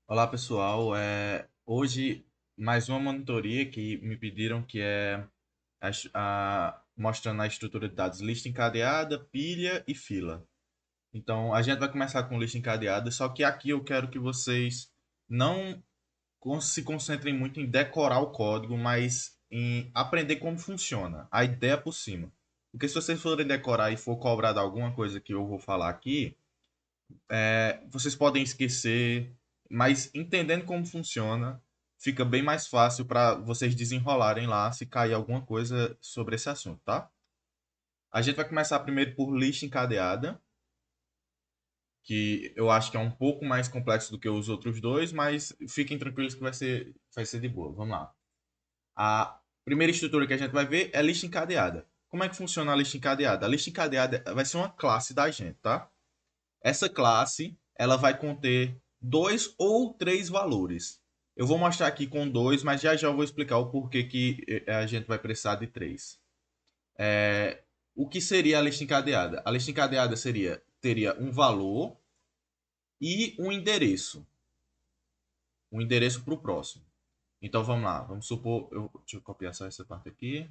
Olá pessoal, hoje mais uma monitoria que me pediram que é mostrando a estrutura de dados lista encadeada, pilha e fila. Então a gente vai começar com lista encadeada, só que aqui eu quero que vocês não se concentrem muito em decorar o código, mas em aprender como funciona, a ideia por cima. Porque se vocês forem decorar e for cobrado alguma coisa que eu vou falar aqui, vocês podem esquecer, mas entendendo como funciona, fica bem mais fácil para vocês desenrolarem lá se cair alguma coisa sobre esse assunto, tá? A gente vai começar primeiro por lista encadeada, que eu acho que é um pouco mais complexo do que os outros dois, mas fiquem tranquilos que vai ser de boa. Vamos lá. A primeira estrutura que a gente vai ver é lista encadeada. Como é que funciona a lista encadeada? A lista encadeada vai ser uma classe da gente, tá? Essa classe ela vai conter dois ou três valores. Eu vou mostrar aqui com dois, mas já já eu vou explicar o porquê que a gente vai precisar de três. O que seria a lista encadeada? A lista encadeada teria um valor e um endereço para o próximo. Então vamos lá, vamos supor, deixa eu copiar só essa parte aqui.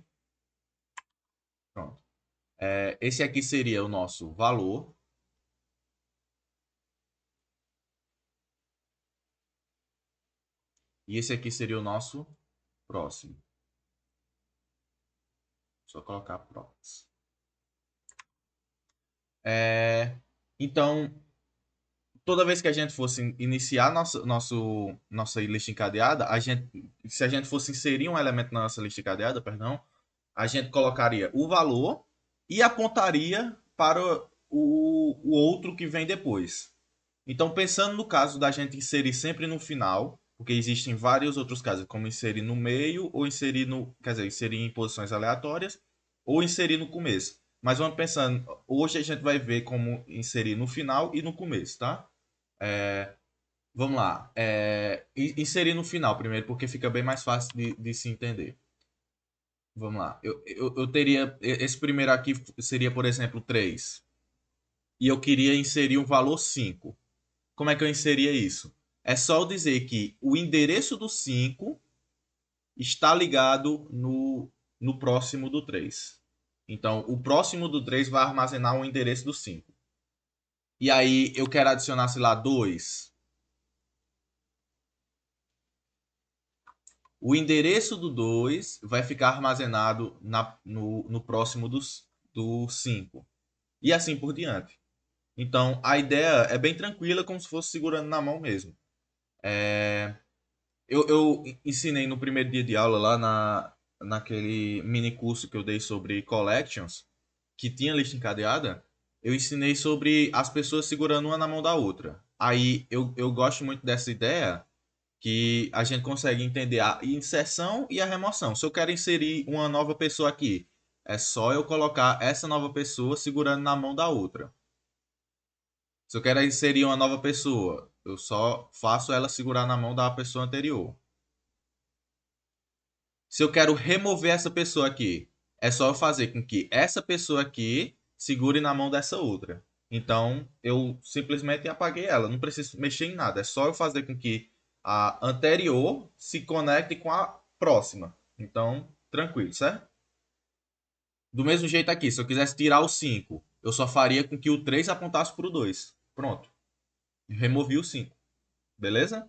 Pronto. Esse aqui seria o nosso valor e esse aqui seria o nosso próximo. Só colocar props. É, então, toda vez que a gente fosse iniciar nossa lista encadeada, se a gente fosse inserir um elemento na nossa lista encadeada, perdão, a gente colocaria o valor e apontaria para o outro que vem depois. Então, pensando no caso da gente inserir sempre no final, porque existem vários outros casos, como inserir no meio ou inserir quer dizer, inserir em posições aleatórias ou inserir no começo. Mas vamos pensando, hoje a gente vai ver como inserir no final e no começo, tá? Vamos lá. Inserir no final primeiro, porque fica bem mais fácil de se entender. Vamos lá. Eu teria. Esse primeiro aqui seria, por exemplo, 3. E eu queria inserir um valor 5. Como é que eu inseria isso? É só eu dizer que o endereço do 5 está ligado no próximo do 3. Então, o próximo do 3 vai armazenar o endereço do 5. E aí eu quero adicionar, sei lá, 2. O endereço do 2 vai ficar armazenado no próximo do 5. E assim por diante. Então, a ideia é bem tranquila, como se fosse segurando na mão mesmo. Eu ensinei no primeiro dia de aula lá naquele mini curso que eu dei sobre collections, que tinha lista encadeada. Eu ensinei sobre as pessoas segurando uma na mão da outra. Aí eu gosto muito dessa ideia que a gente consegue entender a inserção e a remoção. Se eu quero inserir uma nova pessoa aqui, é só eu colocar essa nova pessoa segurando na mão da outra. Se eu quero inserir uma nova pessoa, eu só faço ela segurar na mão da pessoa anterior. Se eu quero remover essa pessoa aqui, é só eu fazer com que essa pessoa aqui segure na mão dessa outra. Então, eu simplesmente apaguei ela. Não preciso mexer em nada. É só eu fazer com que a anterior se conecte com a próxima. Então, tranquilo, certo? Do mesmo jeito aqui, se eu quisesse tirar o 5, eu só faria com que o 3 apontasse para o 2. Pronto. Removi o 5. Beleza?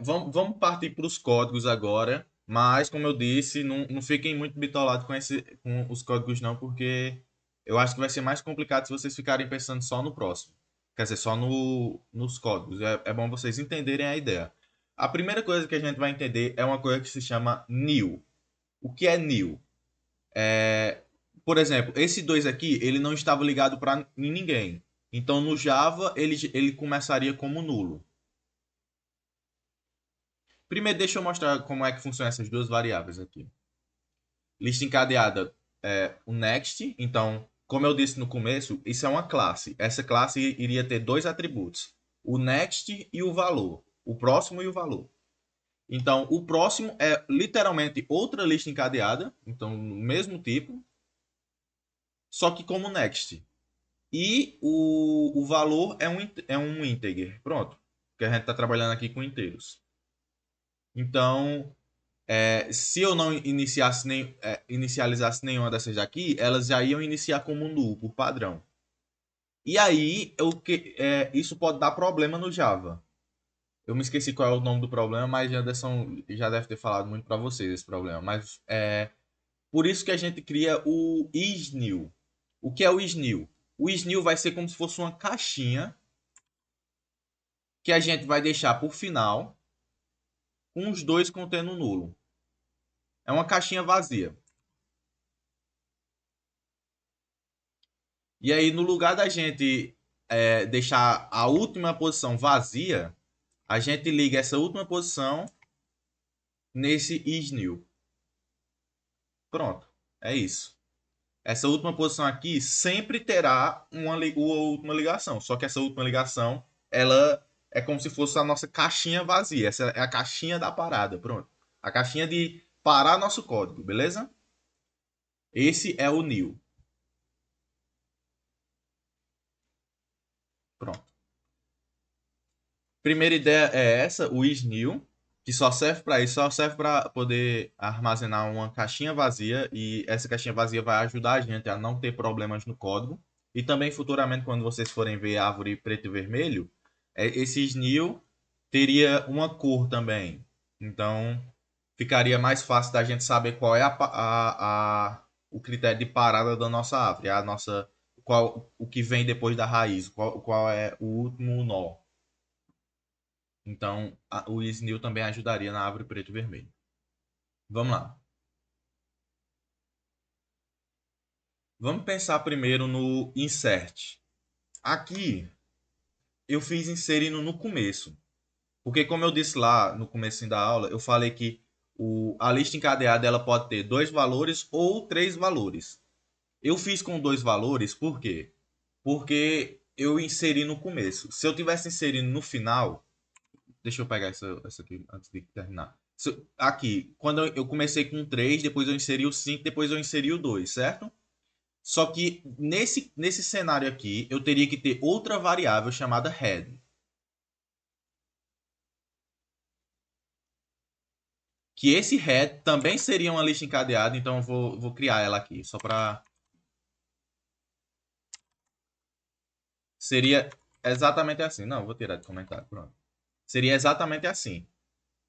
Vamos partir para os códigos agora, mas como eu disse, não fiquem muito bitolados com os códigos não, porque eu acho que vai ser mais complicado se vocês ficarem pensando só no próximo. Quer dizer, só nos códigos. É bom vocês entenderem a ideia. A primeira coisa que a gente vai entender é uma coisa que se chama new. O que é new? Por exemplo, esse 2 aqui, ele não estava ligado para ninguém. Então, no Java, ele começaria como nulo. Primeiro, deixa eu mostrar como é que funcionam essas duas variáveis aqui. Lista encadeada é o next. Então, como eu disse no começo, isso é uma classe. Essa classe iria ter dois atributos: o next e o valor. O próximo e o valor. Então, o próximo é literalmente outra lista encadeada. Então, no mesmo tipo, só que como next. E o valor é um integer. Pronto. porque a gente está trabalhando aqui com inteiros. Então, se eu não inicializasse nenhuma dessas daqui, elas já iam iniciar como null, por padrão. E aí, isso pode dar problema no Java. Eu me esqueci qual é o nome do problema, mas Anderson já deve ter falado muito para vocês esse problema. Mas por isso que a gente cria o isNill. O que é o isNill? O isNill vai ser como se fosse uma caixinha que a gente vai deixar por final com os dois contendo nulo. É uma caixinha vazia. E aí, no lugar da gente deixar a última posição vazia, a gente liga essa última posição nesse isNill. Pronto, é isso. Essa última posição aqui sempre terá uma última ligação. Só que essa última ligação, ela é como se fosse a nossa caixinha vazia. Essa é a caixinha da parada, pronto. A caixinha de parar nosso código, beleza? Esse é o new. Pronto. Primeira ideia é essa, o isNew, que só serve para isso, só serve para poder armazenar uma caixinha vazia e essa caixinha vazia vai ajudar a gente a não ter problemas no código. E também futuramente, quando vocês forem ver a árvore preto e vermelho, esse isNew teria uma cor também. Então, ficaria mais fácil da gente saber qual é o critério de parada da nossa árvore, o que vem depois da raiz, qual é o último nó. Então, o isNill também ajudaria na árvore preto e vermelho. Vamos lá. Vamos pensar primeiro no insert. Aqui, eu fiz inserindo no começo. Porque como eu disse lá no começo da aula, eu falei que a lista encadeada ela pode ter 2 valores ou 3 valores. Eu fiz com 2 valores, por quê? Porque eu inseri no começo. Se eu tivesse inserindo no final, deixa eu pegar essa aqui antes de terminar. Aqui, quando eu comecei com 3, depois eu inseri o 5, depois eu inseri o 2, certo? Só que nesse cenário aqui, eu teria que ter outra variável chamada head. Que esse head também seria uma lista encadeada, então eu vou criar ela aqui, só para... Seria exatamente assim. Não, vou tirar de comentário, pronto. Seria exatamente assim.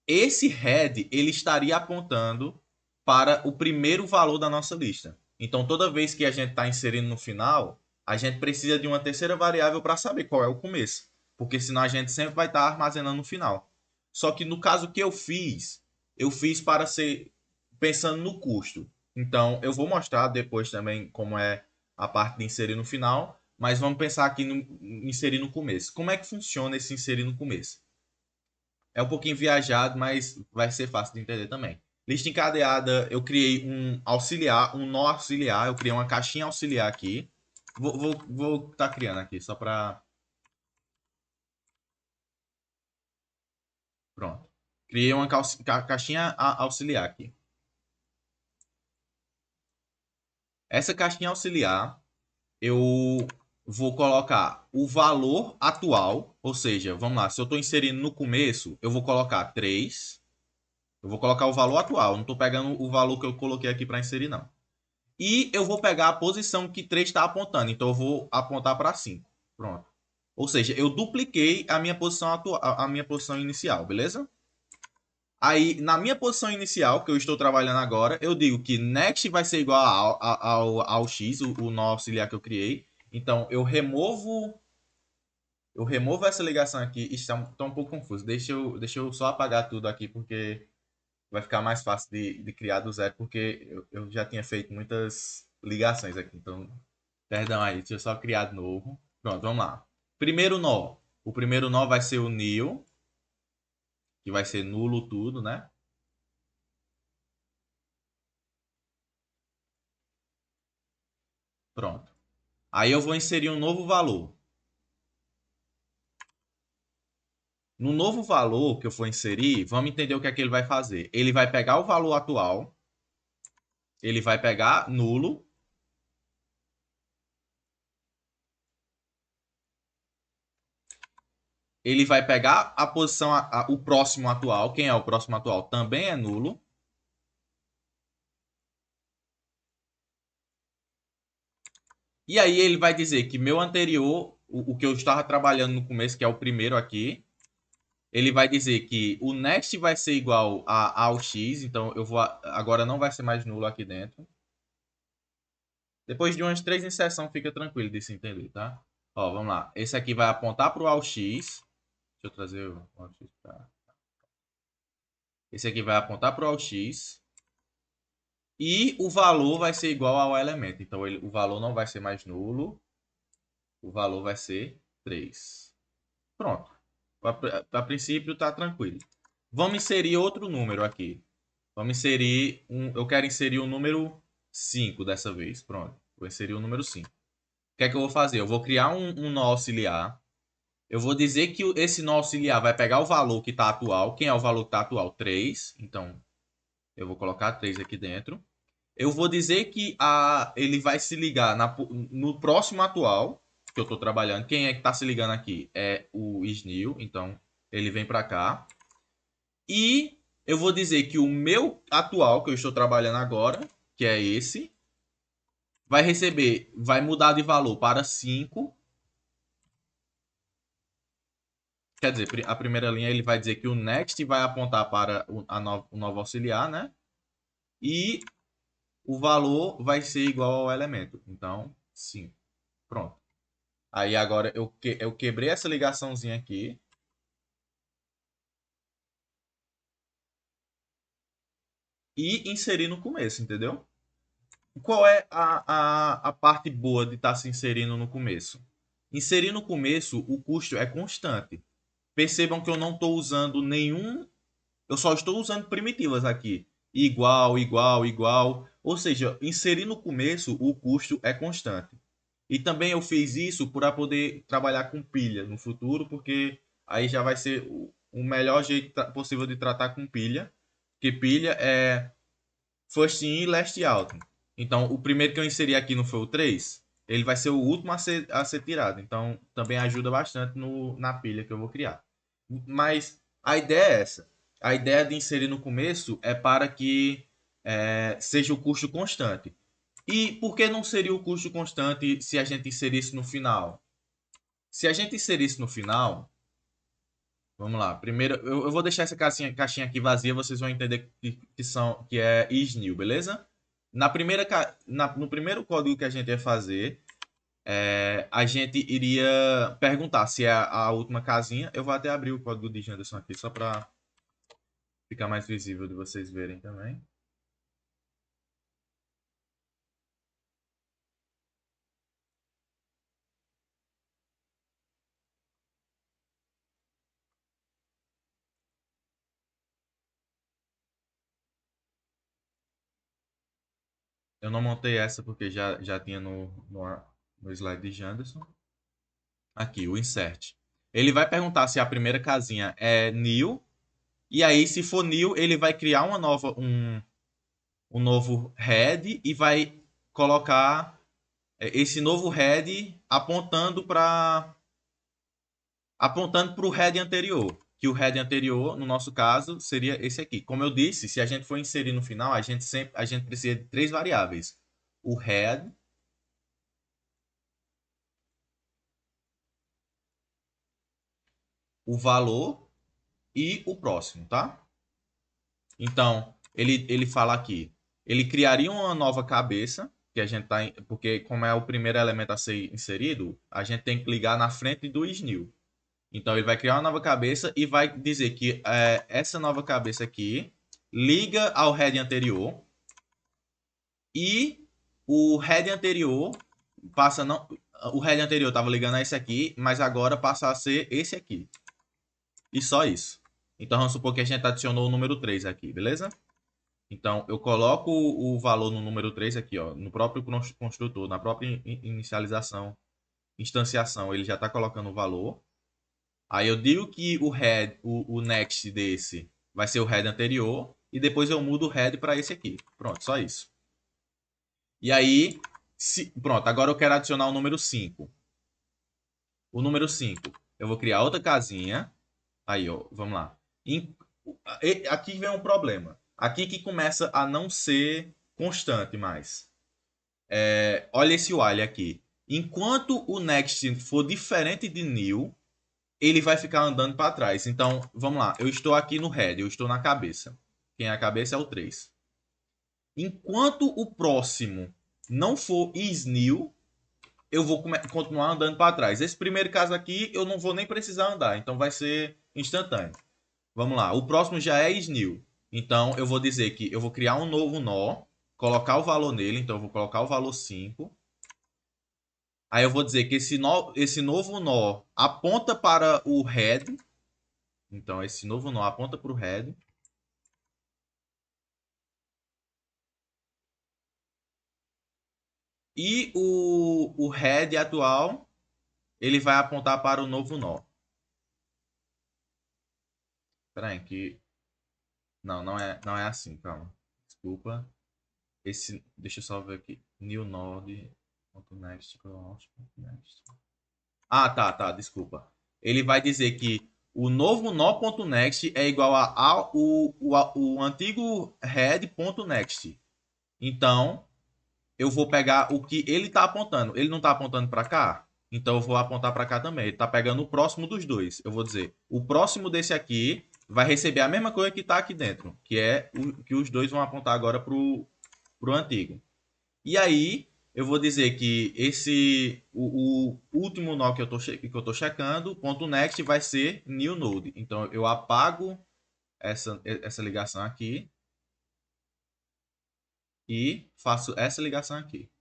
Esse head ele estaria apontando para o primeiro valor da nossa lista. Então, toda vez que a gente está inserindo no final, a gente precisa de uma terceira variável para saber qual é o começo. Porque senão a gente sempre vai estar armazenando no final. Só que no caso que eu fiz para ser pensando no custo. Então, eu vou mostrar depois também como é a parte de inserir no final, mas vamos pensar aqui no inserir no começo. Como é que funciona esse inserir no começo? É um pouquinho viajado, mas vai ser fácil de entender também. Lista encadeada, eu criei um auxiliar, um nó auxiliar, eu criei uma caixinha auxiliar aqui. Vou tá criando aqui, só para... Pronto. Criei uma caixinha auxiliar aqui. Essa caixinha auxiliar, eu vou colocar o valor atual, ou seja, vamos lá, se eu estou inserindo no começo, eu vou colocar 3. Eu vou colocar o valor atual, não estou pegando o valor que eu coloquei aqui para inserir, não. E eu vou pegar a posição que 3 está apontando. Então eu vou apontar para 5. Pronto. Ou seja, eu dupliquei a minha posição atual, a minha posição inicial, beleza? Aí, na minha posição inicial, que eu estou trabalhando agora, eu digo que next vai ser igual ao x, o nó auxiliar que eu criei. Então, eu removo essa ligação aqui. Está um pouco confuso. Deixa eu só apagar tudo aqui, porque vai ficar mais fácil de criar do zero, porque eu já tinha feito muitas ligações aqui. Então, perdão aí, deixa eu só criar de novo. Pronto, vamos lá. Primeiro nó. O primeiro nó vai ser o nil, que vai ser nulo tudo, né? Pronto. Aí eu vou inserir um novo valor. No novo valor que eu for inserir, vamos entender o que é que ele vai fazer. Ele vai pegar o valor atual, ele vai pegar nulo, ele vai pegar a posição, o próximo atual. Quem é o próximo atual também é nulo. E aí ele vai dizer que meu anterior, o que eu estava trabalhando no começo, que é o primeiro aqui, ele vai dizer que o next vai ser igual ao x, então eu vou agora não vai ser mais nulo aqui dentro. Depois de umas 3 inserções fica tranquilo de se entender, tá? Ó, vamos lá. Esse aqui vai apontar para o AUX. Deixa eu trazer o AUX pra... Esse aqui vai apontar para o AUX. E o valor vai ser igual ao elemento. Então o valor não vai ser mais nulo. O valor vai ser 3. Pronto. A princípio está tranquilo. Vamos inserir outro número aqui. Vamos inserir eu quero inserir o número 5 dessa vez. Pronto. Vou inserir o número 5. O que é que eu vou fazer? Eu vou criar um nó auxiliar. Eu vou dizer que esse nó auxiliar vai pegar o valor que está atual. Quem é o valor que está atual? 3. Então, eu vou colocar 3 aqui dentro. Eu vou dizer que ele vai se ligar no próximo atual que eu estou trabalhando. Quem é que está se ligando aqui? É o Snil. Então, ele vem para cá. E eu vou dizer que o meu atual, que eu estou trabalhando agora, que é esse, vai mudar de valor para 5. Quer dizer, a primeira linha ele vai dizer que o next vai apontar para o novo auxiliar, né? E o valor vai ser igual ao elemento. Então, 5. Pronto. Aí agora eu quebrei essa ligaçãozinha aqui. E inseri no começo, entendeu? Qual é a parte boa de estar se inserindo no começo? Inserir no começo, o custo é constante. Percebam que eu não estou usando nenhum. Eu só estou usando primitivas aqui. Igual, igual, igual. Ou seja, inserir no começo, o custo é constante. E também eu fiz isso para poder trabalhar com pilha no futuro, porque aí já vai ser o melhor jeito possível de tratar com pilha. Porque pilha é first in, last out. Então, o primeiro que eu inseri aqui não foi o 3, ele vai ser o último a ser tirado. Então, também ajuda bastante na pilha que eu vou criar. Mas a ideia é essa. A ideia de inserir no começo é para que seja o custo constante. E por que não seria o custo constante se a gente inserisse no final? Se a gente inserisse no final, vamos lá. Primeiro, eu vou deixar essa caixinha aqui vazia, vocês vão entender que é isnil, beleza? No primeiro código que a gente ia fazer, a gente iria perguntar se é a última casinha. Eu vou até abrir o código de Janderson aqui só para ficar mais visível de vocês verem também. Eu não montei essa porque já tinha no slide de Janderson. Aqui, o insert. Ele vai perguntar se a primeira casinha é new. E aí, se for new, ele vai criar um novo head e vai colocar esse novo head apontando para o head anterior. Que o head anterior, no nosso caso, seria esse aqui. Como eu disse, se a gente for inserir no final, a gente precisa de 3 variáveis. O head, o valor e o próximo, tá? Então, ele fala aqui, ele criaria uma nova cabeça, que a gente tá, porque como é o primeiro elemento a ser inserido, a gente tem que ligar na frente do snil. Então, ele vai criar uma nova cabeça e vai dizer que essa nova cabeça aqui liga ao head anterior e o head anterior passa não, o head anterior estava ligando a esse aqui, mas agora passa a ser esse aqui. E só isso. Então, vamos supor que a gente adicionou o número 3 aqui, beleza? Então, eu coloco o valor no número 3 aqui, ó, no próprio construtor, na própria inicialização, instanciação, ele já está colocando o valor. Aí eu digo que o next desse vai ser o head anterior e depois eu mudo o head para esse aqui. Pronto, só isso. E aí, pronto, agora eu quero adicionar o número 5. O número 5. Eu vou criar outra casinha. Aí, ó, vamos lá. Aqui vem um problema. Aqui que começa a não ser constante mais. Olha esse while aqui. Enquanto o next for diferente de new, ele vai ficar andando para trás. Então, vamos lá. Eu estou aqui no head, eu estou na cabeça. Quem é a cabeça é o 3. Enquanto o próximo não for is new, eu vou continuar andando para trás. Esse primeiro caso aqui, eu não vou nem precisar andar. Então, vai ser instantâneo. Vamos lá. O próximo já é is new. Então, eu vou dizer que eu vou criar um novo nó, colocar o valor nele. Então, eu vou colocar o valor 5. Aí eu vou dizer que esse novo nó aponta para o head. Então, esse novo nó aponta para o head. E o head atual, ele vai apontar para o novo nó. Espera aí, que... não é assim, calma. Desculpa. Deixa eu só ver aqui. New node. Next, next. Ah, tá, desculpa. Ele vai dizer que o novo nó.next é igual o antigo head.next. Então, eu vou pegar o que ele está apontando. Ele não está apontando para cá? Então, eu vou apontar para cá também. Ele está pegando o próximo dos dois. Eu vou dizer, o próximo desse aqui vai receber a mesma coisa que está aqui dentro, que é o que os dois vão apontar agora para o antigo. E aí, eu vou dizer que o último nó que eu tô checando, ponto .next, vai ser new node. Então, eu apago essa ligação aqui e faço essa ligação aqui.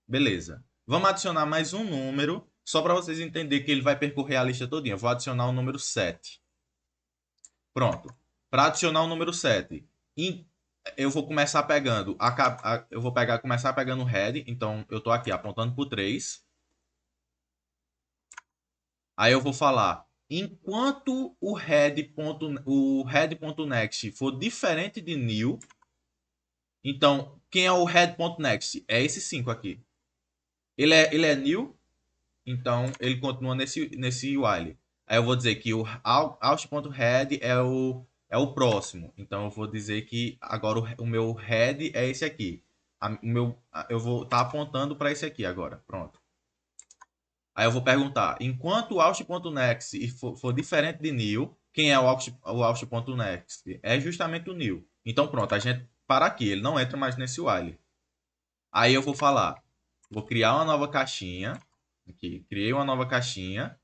Beleza. Vamos adicionar mais um número, só para vocês entenderem que ele vai percorrer a lista todinha. Eu vou adicionar o número 7. Pronto. Para adicionar o número 7, eu vou começar pegando eu vou começar pegando o head, então eu estou aqui apontando para o 3. Aí eu vou falar, enquanto o head.next for diferente de new, então quem é o head.next? É esse 5 aqui. Ele é new, então ele continua nesse while. Aí eu vou dizer que o out.head é o próximo. Então eu vou dizer que agora o meu head é esse aqui. Eu vou estar apontando para esse aqui agora. Pronto. Aí eu vou perguntar, enquanto o out.next for diferente de new, quem é o out.next? É justamente o new. Então pronto, a gente para aqui, ele não entra mais nesse while. Aí eu vou falar, vou criar uma nova caixinha. Aqui, criei uma nova caixinha.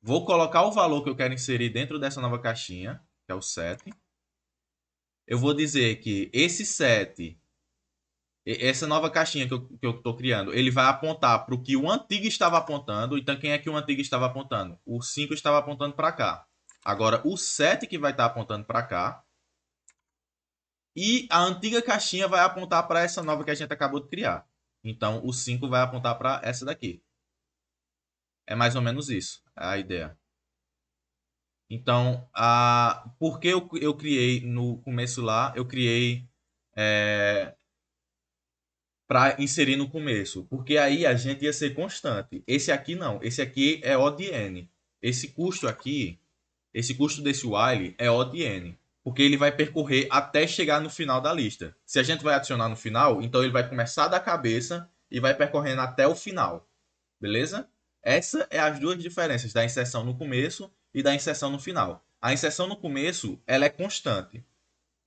Vou colocar o valor que eu quero inserir dentro dessa nova caixinha, que é o 7. Eu vou dizer que esse 7, essa nova caixinha que eu estou criando, ele vai apontar para o que o antigo estava apontando. Então, quem é que o antigo estava apontando? O 5 estava apontando para cá. Agora, o 7 que vai estar apontando para cá. E a antiga caixinha vai apontar para essa nova que a gente acabou de criar. Então, o 5 vai apontar para essa daqui. É mais ou menos isso, a ideia. Então, porque eu criei no começo lá, eu criei para inserir no começo. Porque aí a gente ia ser constante. Esse aqui não. Esse aqui é O de N. Esse custo aqui, esse custo desse while é O de N. Porque ele vai percorrer até chegar no final da lista. Se a gente vai adicionar no final, então ele vai começar da cabeça e vai percorrendo até o final. Beleza? Essa é as duas diferenças da inserção no começo e da inserção no final. A inserção no começo, ela é constante.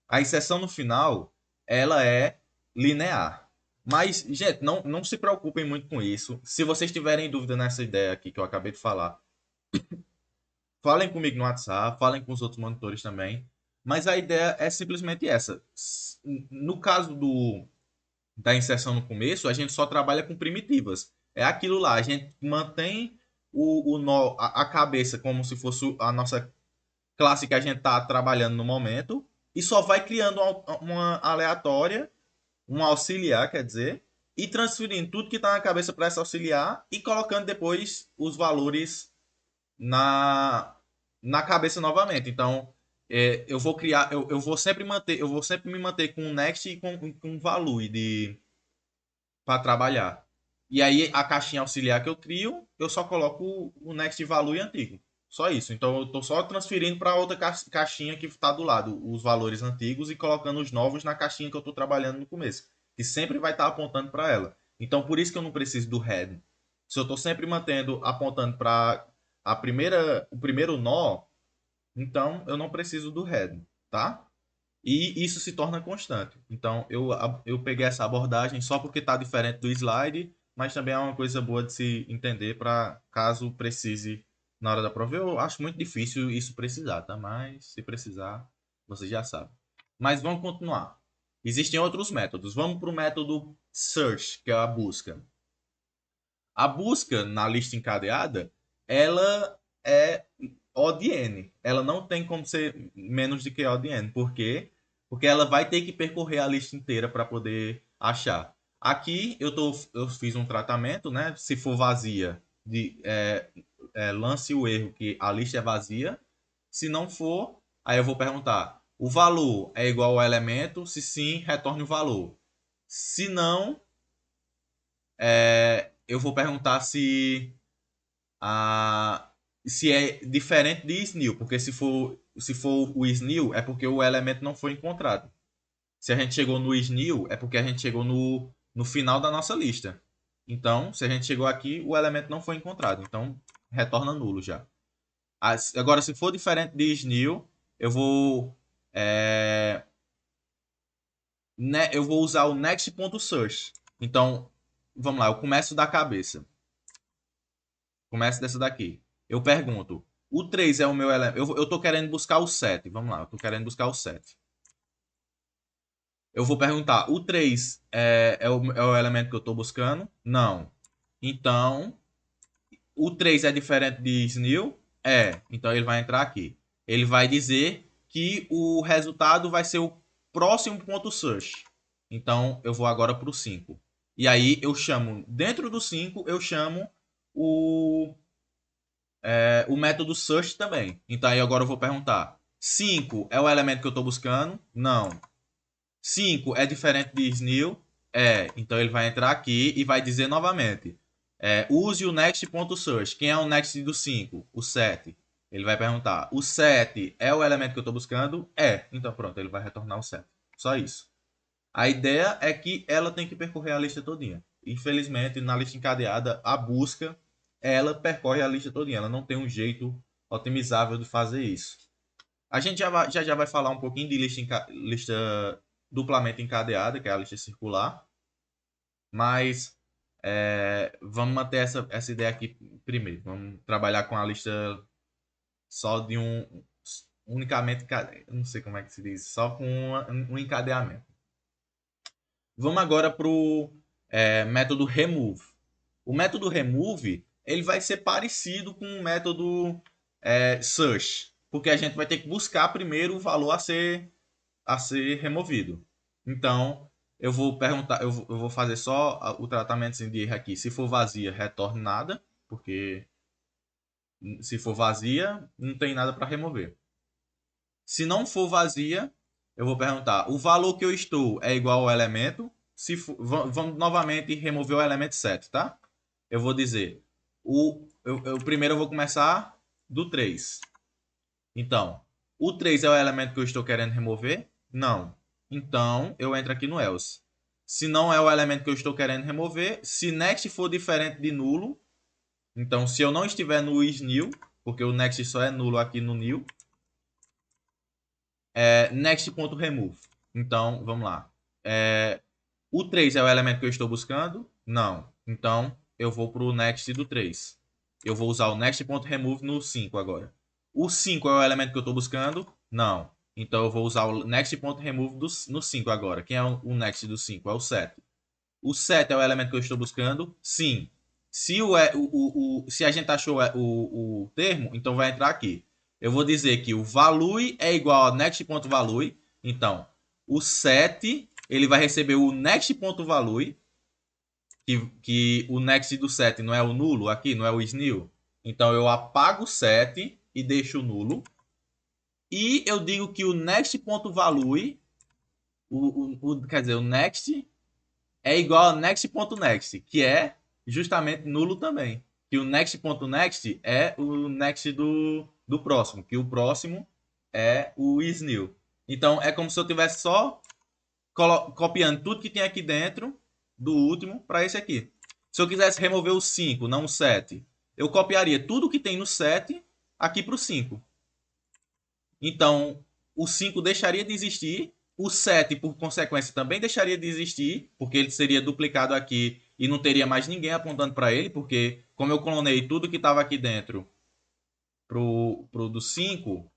A inserção no final, ela é linear. Mas, gente, não se preocupem muito com isso. Se vocês tiverem dúvida nessa ideia aqui que eu acabei de falar, falem comigo no WhatsApp, falem com os outros monitores também. Mas a ideia é simplesmente essa. No caso da inserção no começo, a gente só trabalha com primitivas. É aquilo lá, a gente mantém o nó, a cabeça como se fosse a nossa classe que a gente está trabalhando no momento e só vai criando uma aleatória, um auxiliar, quer dizer, e transferindo tudo que está na cabeça para essa auxiliar e colocando depois os valores na, na cabeça novamente. Então, eu vou criar, eu vou sempre me manter com o next e com value para trabalhar. E aí a caixinha auxiliar que eu crio, eu só coloco o next value antigo. Só isso. Então eu estou só transferindo para outra caixinha que está do lado os valores antigos e colocando os novos na caixinha que eu estou trabalhando no começo, que sempre vai estar apontando para ela. Então por isso que eu não preciso do head. Se eu estou sempre mantendo apontando para o primeiro nó, então eu não preciso do head, tá? E isso se torna constante. Então eu peguei essa abordagem só porque está diferente do slide, mas também é uma coisa boa de se entender para caso precise na hora da prova. Eu acho muito difícil isso precisar, tá? Mas se precisar, você já sabe. Mas vamos continuar. Existem outros métodos. Vamos para o método search, que é a busca. A busca na lista encadeada, ela é O de N. Ela não tem como ser menos do que O de N. Por quê? Porque ela vai ter que percorrer a lista inteira para poder achar. Aqui eu fiz um tratamento, né? Se for vazia, lance o erro que a lista é vazia. Se não for, aí eu vou perguntar: o valor é igual ao elemento? Se sim, retorne o valor. Se não, eu vou perguntar a, se é diferente de SNIL, porque se for o SNIL, é porque o elemento não foi encontrado. Se a gente chegou no SNIL, é porque a gente chegou no final da nossa lista. Então, se a gente chegou aqui, o elemento não foi encontrado. Então, retorna nulo já. Agora, se for diferente de SNIL, eu vou, é, eu vou usar o next.search. Então, vamos lá, eu começo da cabeça. Começo dessa daqui. Eu pergunto, o 3 é o meu elemento. Eu tô querendo buscar o 7. Vamos lá, eu tô querendo buscar o 7. Eu vou perguntar, o 3 é o elemento que eu tô buscando? Não. Então, o 3 é diferente de SNIL? É. Então ele vai entrar aqui. Ele vai dizer que o resultado vai ser o próximo ponto search. Então eu vou agora para o 5. E aí eu chamo, dentro do 5, eu chamo o o método search também. Então aí agora eu vou perguntar: 5 é o elemento que eu estou buscando? Não. 5 é diferente de SNIL? É. Então ele vai entrar aqui e vai dizer novamente: use o next.search. Quem é o next do 5? O 7. Ele vai perguntar: o 7 é o elemento que eu estou buscando? É. Então pronto, ele vai retornar o 7. Só isso. A ideia é que ela tem que percorrer a lista todinha. Infelizmente, na lista encadeada, a busca, ela percorre a lista todinha. Ela não tem um jeito otimizável de fazer isso. A gente já vai falar um pouquinho de lista duplamente encadeada, que é a lista circular. Mas vamos manter essa ideia aqui primeiro. Vamos trabalhar com a lista só de unicamente, não sei como é que se diz, só com um encadeamento. Vamos agora para o método remove. O método remove ele vai ser parecido com o método search, porque a gente vai ter que buscar primeiro o valor a ser removido. Então, eu vou perguntar, eu vou fazer só o tratamento de erro aqui. Se for vazia, retorne nada, porque se for vazia, não tem nada para remover. Se não for vazia, eu vou perguntar: o valor que eu estou é igual ao elemento? Se for, vamos novamente remover o elemento 7, tá? Eu vou dizer: primeiro eu vou começar do 3. Então, o 3 é o elemento que eu estou querendo remover? Não. Então, eu entro aqui no else. Se não é o elemento que eu estou querendo remover, se next for diferente de nulo, então se eu não estiver no isNill, porque o next só é nulo aqui no nil, next.remove. Então, vamos lá. O 3 é o elemento que eu estou buscando? Não. Então, eu vou para o next do 3. Eu vou usar o next.remove no 5 agora. O 5 é o elemento que eu estou buscando? Não. Então, eu vou usar o next.remove no 5 agora. Quem é o next do 5? É o 7. O 7 é o elemento que eu estou buscando? Sim. Se a gente achou o termo, então vai entrar aqui. Eu vou dizer que o value é igual a next.value. Então, o 7 ele vai receber o next.value, que o next do 7 não é o nulo aqui, não é o isNill. Então, eu apago o 7 e deixo o nulo. E eu digo que o next.value, quer dizer, o next é igual a next.next, que é justamente nulo também. Que o next.next é o next do próximo, que o próximo é o isNew. Então é como se eu tivesse só copiando tudo que tem aqui dentro do último para esse aqui. Se eu quisesse remover o 5, não o 7, eu copiaria tudo que tem no 7 aqui para o 5. Então, o 5 deixaria de existir, o 7, por consequência, também deixaria de existir, porque ele seria duplicado aqui e não teria mais ninguém apontando para ele, porque como eu clonei tudo que estava aqui dentro pro do 5,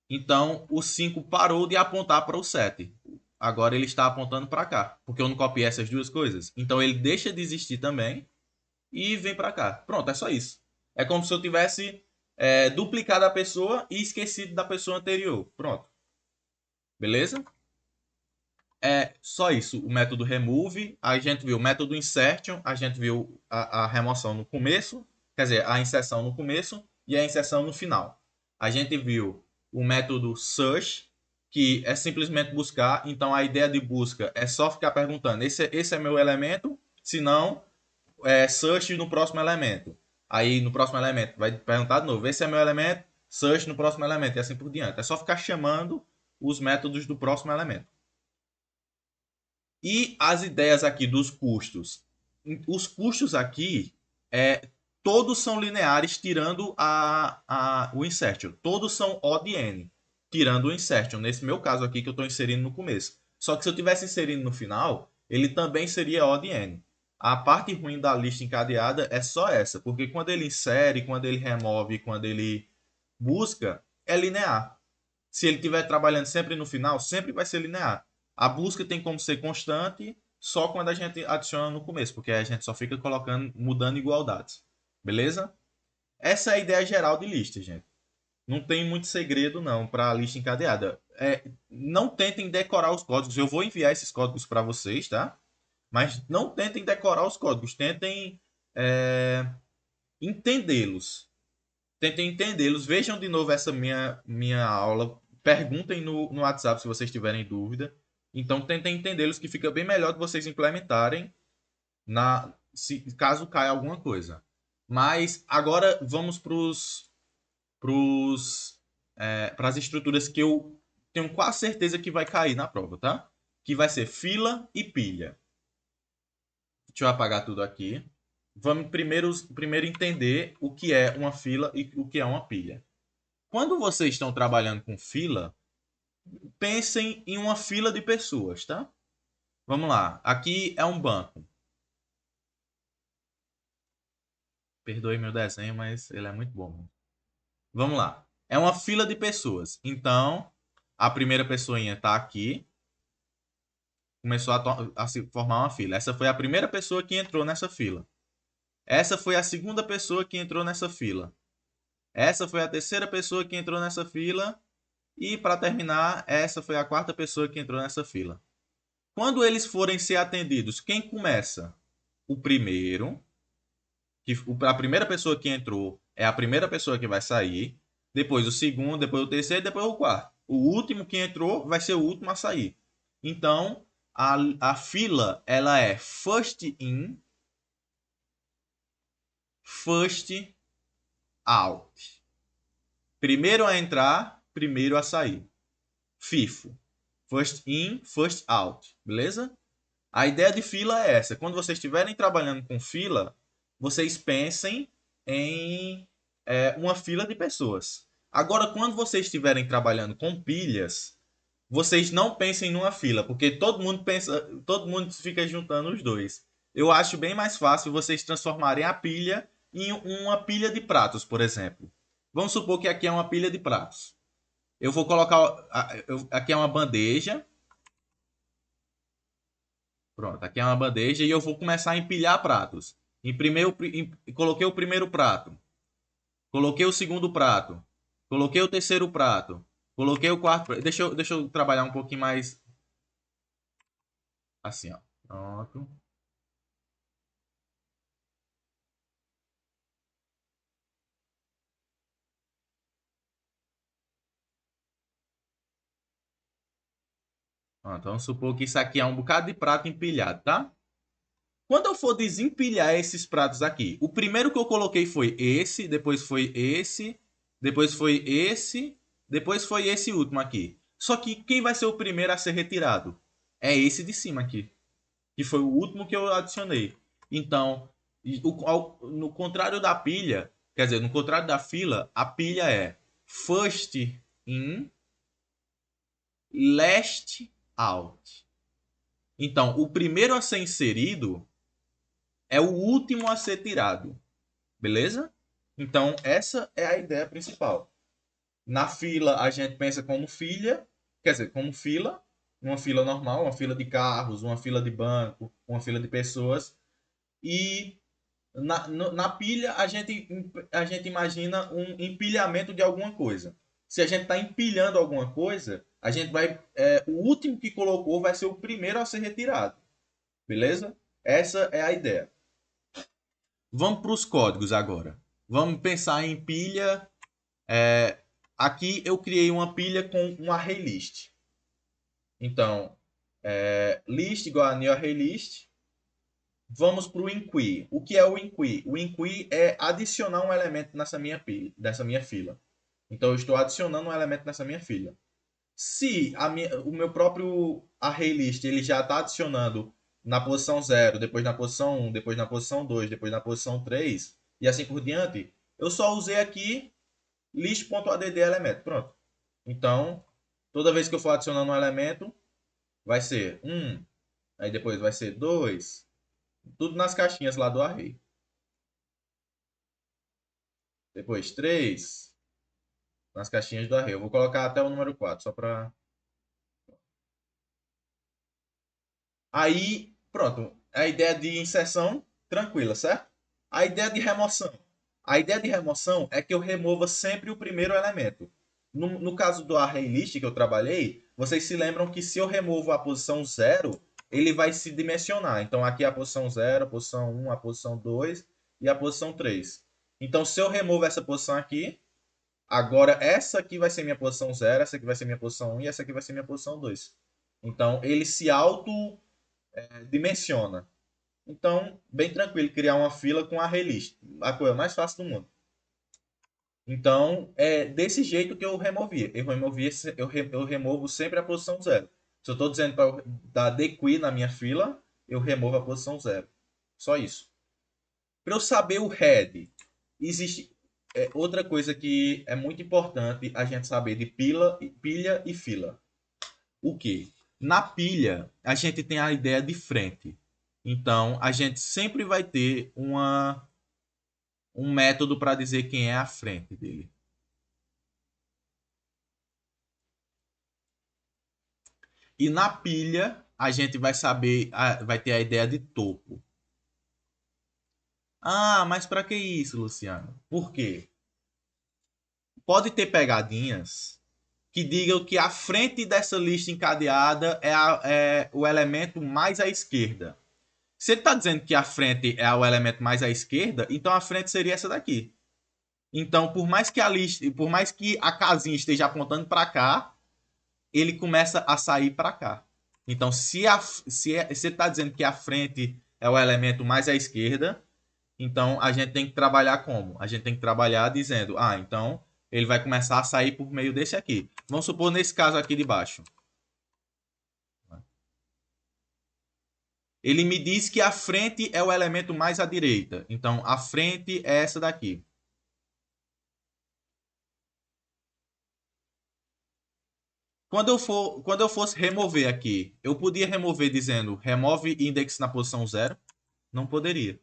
então o 5 parou de apontar para o 7. Agora ele está apontando para cá, porque eu não copiei essas duas coisas. Então ele deixa de existir também e vem para cá. Pronto, é só isso. É como se eu tivesse duplicado a pessoa e esquecido da pessoa anterior. Pronto. Beleza? É só isso. O método remove, a gente viu o método insertion, a gente viu a remoção no começo, quer dizer, a inserção no começo e a inserção no final. A gente viu o método search, que é simplesmente buscar. Então a ideia de busca é só ficar perguntando: esse é meu elemento? Se não, search no próximo elemento. Aí no próximo elemento vai perguntar de novo: esse é meu elemento? Search no próximo elemento e assim por diante. É só ficar chamando os métodos do próximo elemento. E as ideias aqui dos custos. Os custos aqui, todos são lineares, tirando o insertion. Todos são O de N, tirando o insertion. Nesse meu caso aqui, que eu estou inserindo no começo. Só que se eu tivesse inserindo no final, ele também seria O de N. A parte ruim da lista encadeada é só essa, porque quando ele insere, quando ele remove, quando ele busca, é linear. Se ele estiver trabalhando sempre no final, sempre vai ser linear. A busca tem como ser constante só quando a gente adiciona no começo, porque a gente só fica colocando, mudando igualdades. Beleza? Essa é a ideia geral de lista, gente. Não tem muito segredo não para a lista encadeada. Não tentem decorar os códigos. Eu vou enviar esses códigos para vocês, tá? Mas não tentem decorar os códigos. Tentem entendê-los. Tentem entendê-los. Vejam de novo essa minha aula. Perguntem no WhatsApp se vocês tiverem dúvida. Então tentem entendê-los, que fica bem melhor de vocês implementarem caso caia alguma coisa. Mas agora vamos para as estruturas que eu tenho quase certeza que vai cair na prova, tá? Que vai ser fila e pilha. Deixa eu apagar tudo aqui. Vamos primeiro entender o que é uma fila e o que é uma pilha. Quando vocês estão trabalhando com fila, pensem em uma fila de pessoas, tá? Vamos lá. Aqui é um banco. Perdoe meu desenho, mas ele é muito bom. Vamos lá. É uma fila de pessoas. Então, a primeira pessoinha está aqui. Começou a se formar uma fila. Essa foi a primeira pessoa que entrou nessa fila. Essa foi a segunda pessoa que entrou nessa fila. Essa foi a terceira pessoa que entrou nessa fila. E, para terminar, essa foi a quarta pessoa que entrou nessa fila. Quando eles forem ser atendidos, quem começa? O primeiro, a primeira pessoa que entrou é a primeira pessoa que vai sair. Depois o segundo, depois o terceiro, depois o quarto. O último que entrou vai ser o último a sair. Então, a fila ela é first in, first out. Primeiro a entrar, primeiro a sair. FIFO. First in, first out. Beleza? A ideia de fila é essa. Quando vocês estiverem trabalhando com fila, vocês pensem em uma fila de pessoas. Agora, quando vocês estiverem trabalhando com pilhas, vocês não pensem numa fila, porque todo mundo fica juntando os dois. Eu acho bem mais fácil vocês transformarem a pilha em uma pilha de pratos, por exemplo. Vamos supor que aqui é uma pilha de pratos. Eu vou colocar. Aqui é uma bandeja. Pronto, aqui é uma bandeja e eu vou começar a empilhar pratos. Coloquei o primeiro prato. Coloquei o segundo prato. Coloquei o terceiro prato. Coloquei o quarto prato. Deixa eu trabalhar um pouquinho mais assim, ó. Pronto. Pronto. Vamos supor que isso aqui é um bocado de prato empilhado, tá? Quando eu for desempilhar esses pratos aqui, o primeiro que eu coloquei foi esse, depois foi esse, depois foi esse, depois foi esse último aqui. Só que quem vai ser o primeiro a ser retirado? É esse de cima aqui, que foi o último que eu adicionei. Então, no contrário da pilha, quer dizer, no contrário da fila, a pilha é first in, last out. Então, o primeiro a ser inserido é o último a ser tirado. Beleza? Então, essa é a ideia principal. Na fila, a gente pensa como filha, quer dizer, como fila, uma fila normal, uma fila de carros, uma fila de banco, uma fila de pessoas. E na pilha, a gente imagina um empilhamento de alguma coisa. Se a gente está empilhando alguma coisa, a gente vai. O último que colocou vai ser o primeiro a ser retirado. Beleza? Essa é a ideia. Vamos para os códigos agora. Vamos pensar em pilha. Aqui eu criei uma pilha com um array list. Então, list igual a new array list. Vamos para o inquire. O que é o inquire? O inquire é adicionar um elemento nessa minha pilha, dessa minha fila. Então, eu estou adicionando um elemento nessa minha fila. Se o meu próprio array list ele já está adicionando na posição 0, depois na posição 1, depois na posição 2, depois na posição 3 e assim por diante, eu só usei aqui list.add elemento. Pronto. Então, toda vez que eu for adicionando um elemento, vai ser 1, aí depois vai ser 2, tudo nas caixinhas lá do array. Depois 3, nas caixinhas do array. Eu vou colocar até o número 4, só para... Aí, pronto. A ideia de inserção, tranquila, certo? A ideia de remoção. A ideia de remoção é que eu remova sempre o primeiro elemento. No caso do array list que eu trabalhei, vocês se lembram que se eu removo a posição 0, ele vai se dimensionar. Então aqui é a posição 0, a posição 1, a posição 2 e a posição 3. Então se eu removo essa posição aqui, agora essa aqui vai ser minha posição 0, essa aqui vai ser minha posição 1 e essa aqui vai ser minha posição 2. Então ele se auto dimensiona. Então, bem tranquilo criar uma fila com array list. A coisa mais fácil do mundo. Então, é desse jeito que eu removi. Eu removo sempre a posição 0. Se eu estou dizendo para dar dequee na minha fila, eu removo a posição 0. Só isso. Para eu saber o head, existe outra coisa que é muito importante a gente saber de pilha e fila. O que? Na pilha, a gente tem a ideia de frente. Então, a gente sempre vai ter um método para dizer quem é a frente dele. E na pilha, a gente vai saber, vai ter a ideia de topo. Ah, mas para que isso, Luciano? Por quê? Pode ter pegadinhas que digam que a frente dessa lista encadeada é o elemento mais à esquerda. Se ele está dizendo que a frente é o elemento mais à esquerda, então a frente seria essa daqui. Então, por mais que a lista, por mais que a casinha esteja apontando para cá, ele começa a sair para cá. Então, se está dizendo que a frente é o elemento mais à esquerda, então a gente tem que trabalhar como? A gente tem que trabalhar dizendo, então ele vai começar a sair por meio desse aqui. Vamos supor nesse caso aqui de baixo. Ele me diz que a frente é o elemento mais à direita. Então, a frente é essa daqui. Quando eu fosse remover aqui, eu podia remover dizendo remove index na posição 0? Não poderia.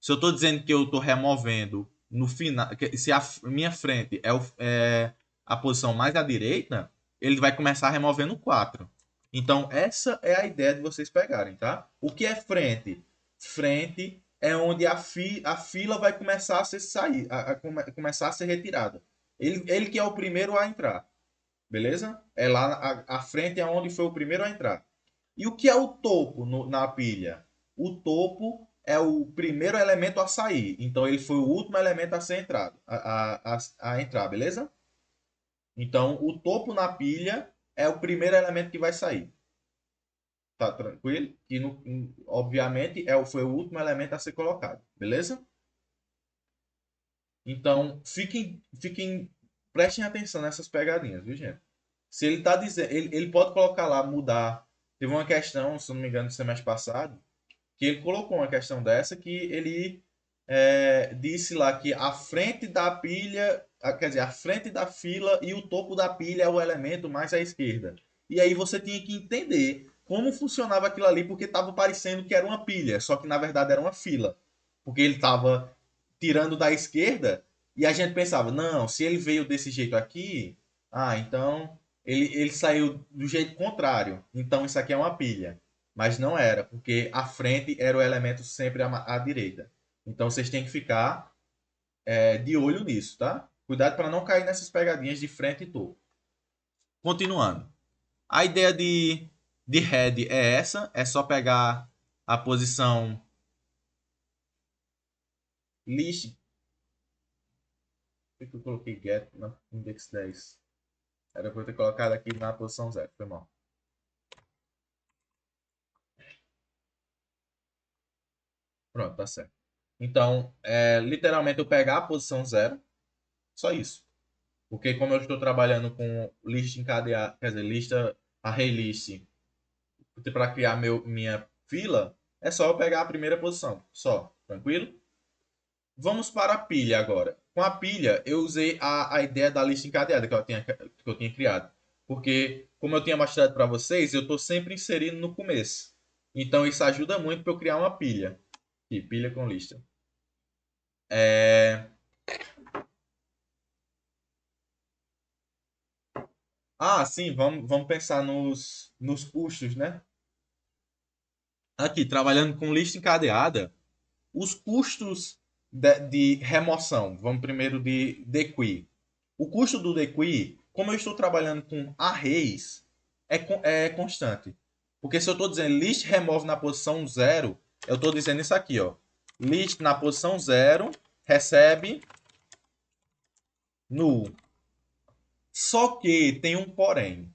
Se eu estou dizendo que eu estou removendo no final, se a minha frente é a posição mais à direita, ele vai começar removendo 4. Então, essa é a ideia de vocês pegarem, tá? O que é frente? Frente é onde a fila vai começar a sair, começar a ser retirada. Ele que é o primeiro a entrar. Beleza? É lá a frente é onde foi o primeiro a entrar. E o que é o topo na pilha? O topo é o primeiro elemento a sair. Então ele foi o último elemento a ser entrado, a entrar, beleza? Então o topo na pilha é o primeiro elemento que vai sair. Tá tranquilo? Que, obviamente, foi o último elemento a ser colocado. Beleza? Então, prestem atenção nessas pegadinhas, viu, gente? Se ele tá dizendo, ele pode colocar lá, mudar. Teve uma questão, se eu não me engano, no semestre passado, que ele colocou uma questão dessa que ele disse lá que a frente da pilha, quer dizer, a frente da fila e o topo da pilha é o elemento mais à esquerda. E aí você tinha que entender como funcionava aquilo ali, porque estava parecendo que era uma pilha, só que na verdade era uma fila. Porque ele estava tirando da esquerda e a gente pensava, não, se ele veio desse jeito aqui, então ele saiu do jeito contrário. Então isso aqui é uma pilha. Mas não era, porque a frente era o elemento sempre à direita. Então vocês têm que ficar de olho nisso, tá? Cuidado para não cair nessas pegadinhas de frente e topo. Continuando. A ideia de head é essa, é só pegar a posição list. Por que eu coloquei get na index 10? Era para eu ter colocado aqui na posição 0, foi mal. Pronto, tá certo. Então, literalmente eu pegar a posição 0, só isso. Porque como eu estou trabalhando com lista encadeada, quer dizer, lista array list para criar minha fila, é só eu pegar a primeira posição, só, tranquilo? Vamos para a pilha agora. Com a pilha, eu usei a ideia da lista encadeada que eu tinha criado. Porque, como eu tinha mostrado para vocês, eu estou sempre inserindo no começo. Então, isso ajuda muito para eu criar uma pilha. Aqui, pilha com lista. É... sim, vamos pensar nos custos, né? Aqui, trabalhando com lista encadeada, os custos de remoção, vamos primeiro de dequee. O custo do dequee, como eu estou trabalhando com arrays, é constante. Porque se eu estou dizendo list remove na posição 0, eu estou dizendo isso aqui, ó. List na posição 0 recebe null. Só que tem um porém.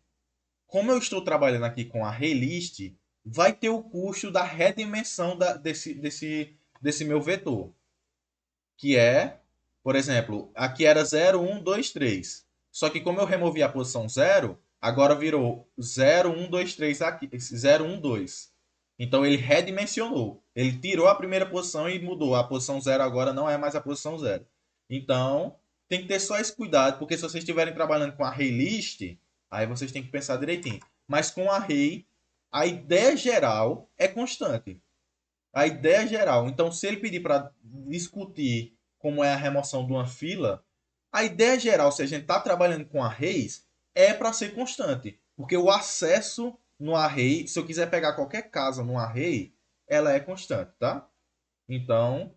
Como eu estou trabalhando aqui com array list, vai ter o custo da redimensão desse meu vetor. Que é, por exemplo, aqui era 0, 1, 2, 3. Só que como eu removi a posição 0, agora virou 0, 1, 2, 3 aqui, 0, 1, 2. Então ele redimensionou. Ele tirou a primeira posição e mudou. A posição 0 agora não é mais a posição 0. Então, tem que ter só esse cuidado, porque se vocês estiverem trabalhando com array list, aí vocês têm que pensar direitinho. Mas com array, a ideia geral é constante. A ideia geral. Então, se ele pedir para discutir como é a remoção de uma fila, a ideia geral, se a gente está trabalhando com arrays, é para ser constante. Porque o acesso no array, se eu quiser pegar qualquer casa no array, ela é constante, tá? Então,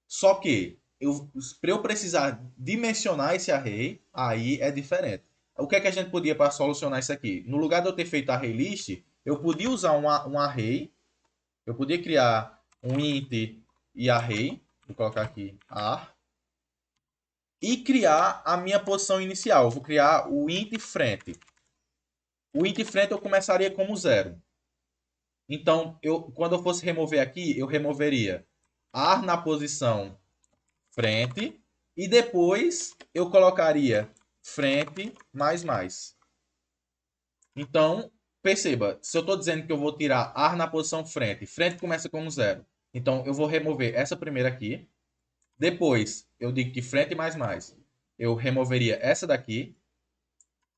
só que para eu precisar dimensionar esse array, aí é diferente. O que é que a gente podia para solucionar isso aqui? No lugar de eu ter feito array list, eu podia usar um array, eu podia criar um int e array, vou colocar aqui ar, e criar a minha posição inicial. Eu vou criar o int frente. O int frente eu começaria como 0. Então, quando eu fosse remover aqui, eu removeria ar na posição frente e depois eu colocaria frente mais mais. Então, perceba, se eu estou dizendo que eu vou tirar ar na posição frente, frente começa como 0. Então, eu vou remover essa primeira aqui. Depois, eu digo que frente mais mais, eu removeria essa daqui.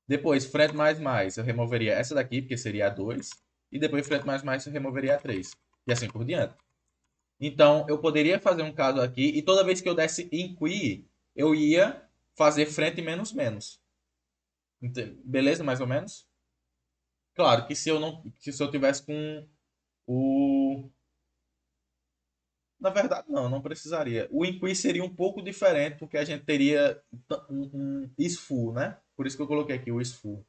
Depois, frente mais mais, eu removeria essa daqui, porque seria a 2. E depois, frente mais mais, eu removeria a 3. E assim por diante. Então, eu poderia fazer um caso aqui, e toda vez que eu desse inquire, eu ia fazer frente menos menos. Beleza, mais ou menos? Claro que se eu tivesse com o... Na verdade, não precisaria. O inquire seria um pouco diferente, porque a gente teria um isFull, né? Por isso que eu coloquei aqui o isFull.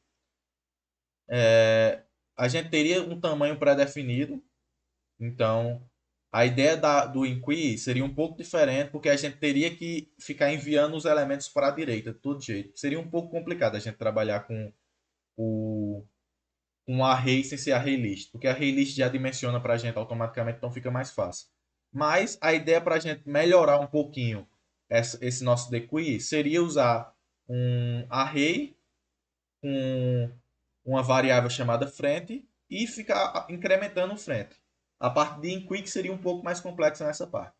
A gente teria um tamanho pré-definido, então a ideia do inquire seria um pouco diferente, porque a gente teria que ficar enviando os elementos para a direita, de todo jeito. Seria um pouco complicado a gente trabalhar com o com array sem ser array list, porque array list já dimensiona para a gente automaticamente, então fica mais fácil. Mas a ideia para a gente melhorar um pouquinho esse nosso dequee seria usar um array com uma variável chamada frente e ficar incrementando o frente. A parte de inquick seria um pouco mais complexa nessa parte.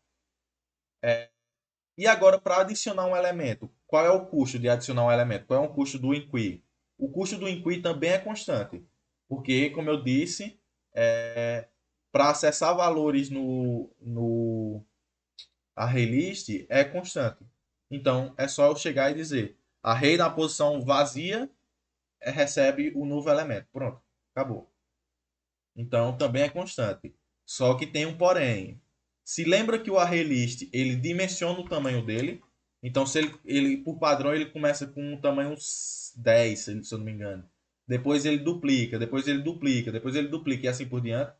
E agora, para adicionar um elemento, qual é o custo de adicionar um elemento? Qual é o custo do inquiry? O custo do inquiry também é constante, porque, como eu disse, para acessar valores no array list é constante. Então, é só eu chegar e dizer array na posição vazia recebe o novo elemento. Pronto, acabou. Então, também é constante. Só que tem um porém. Se lembra que o array list ele dimensiona o tamanho dele. Então, se ele por padrão, ele começa com um tamanho 10, se eu não me engano. Depois ele duplica, depois ele duplica, depois ele duplica e assim por diante.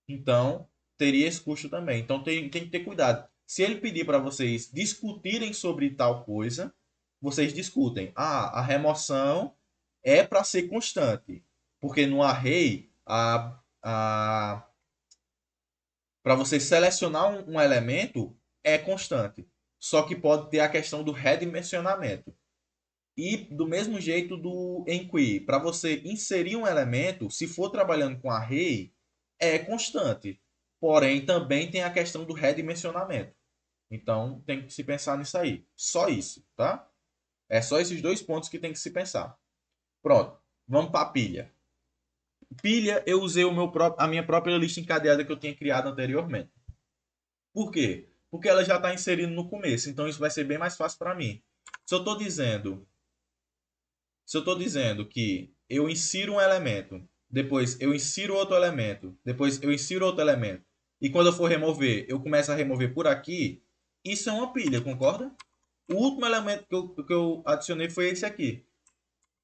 Então, teria esse custo também. Então, tem que ter cuidado. Se ele pedir para vocês discutirem sobre tal coisa, vocês discutem. Ah, a remoção é para ser constante. Porque no array, para você selecionar um elemento é constante. Só que pode ter a questão do redimensionamento. E do mesmo jeito do enquire, para você inserir um elemento, se for trabalhando com array, é constante. Porém, também tem a questão do redimensionamento. Então, tem que se pensar nisso aí. Só isso, tá? É só esses dois pontos que tem que se pensar. Pronto. Vamos para a pilha. Pilha, eu usei a minha própria lista encadeada que eu tinha criado anteriormente. Por quê? Porque ela já está inserindo no começo. Então, isso vai ser bem mais fácil para mim. Se eu estou dizendo se eu estou dizendo que eu insiro um elemento, depois eu insiro outro elemento, depois eu insiro outro elemento, e quando eu for remover, eu começo a remover por aqui, isso é uma pilha, concorda? O último elemento que eu adicionei foi esse aqui.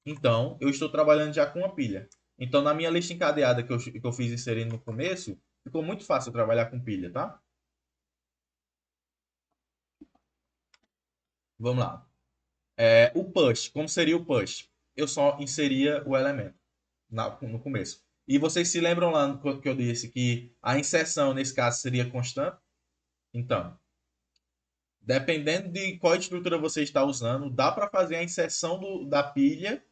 Então, eu estou trabalhando já com uma pilha. Então, na minha lista encadeada que eu fiz inserindo no começo, ficou muito fácil trabalhar com pilha, tá? Vamos lá. O push, como seria o push? Eu só inseria o elemento no começo. E vocês se lembram lá que eu disse que a inserção, nesse caso, seria constante? Então, dependendo de qual estrutura você está usando, dá para fazer a inserção da pilha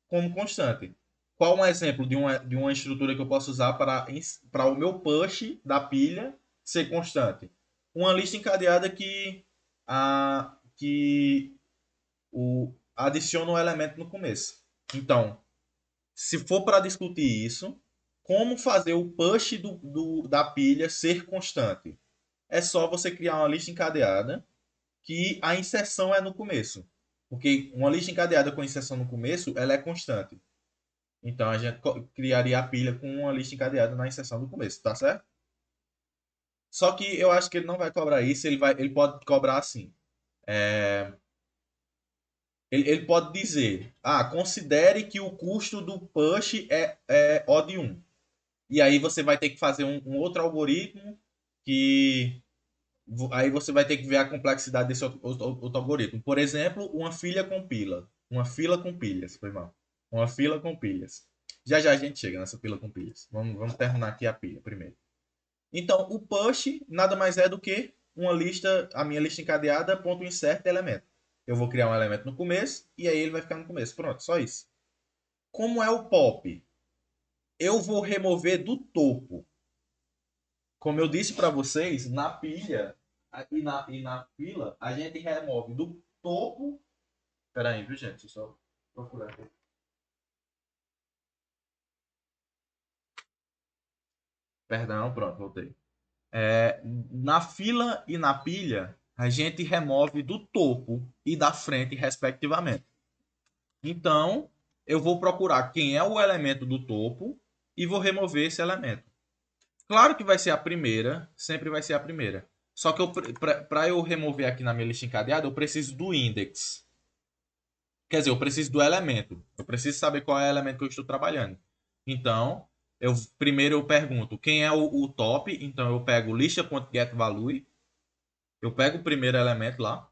como constante. Qual um exemplo de uma estrutura que eu posso usar para o meu push da pilha ser constante? Uma lista encadeada que adiciona um elemento no começo. Então, se for para discutir isso, como fazer o push da pilha ser constante? É só você criar uma lista encadeada que a inserção é no começo. Porque uma lista encadeada com inserção no começo, ela é constante. Então a gente criaria a pilha com uma lista encadeada na inserção do começo, tá certo? Só que eu acho que ele não vai cobrar isso, ele pode cobrar assim. É, ele pode dizer, considere que o custo do push é O de 1. E aí você vai ter que fazer um outro algoritmo que aí você vai ter que ver a complexidade desse outro algoritmo. Por exemplo, uma fila com pilhas, foi mal. Uma fila com pilhas. Já já a gente chega nessa fila com pilhas. Vamos terminar aqui a pilha primeiro. Então, o push nada mais é do que a minha lista encadeada, ponto insert elemento. Eu vou criar um elemento no começo e aí ele vai ficar no começo. Pronto, só isso. Como é o pop? Eu vou remover do topo. Como eu disse para vocês, na pilha e na fila, a gente remove do topo. Espera aí, viu, gente? Deixa eu só procurar aqui. Perdão, pronto, voltei. Na fila e na pilha, a gente remove do topo e da frente, respectivamente. Então, eu vou procurar quem é o elemento do topo e vou remover esse elemento. Claro que vai ser a primeira, sempre vai ser a primeira. Só que para eu remover aqui na minha lista encadeada, eu preciso do index. Quer dizer, eu preciso do elemento. Eu preciso saber qual é o elemento que eu estou trabalhando. Então, primeiro eu pergunto quem é o top. Então, eu pego lista.getValue. Eu pego o primeiro elemento lá.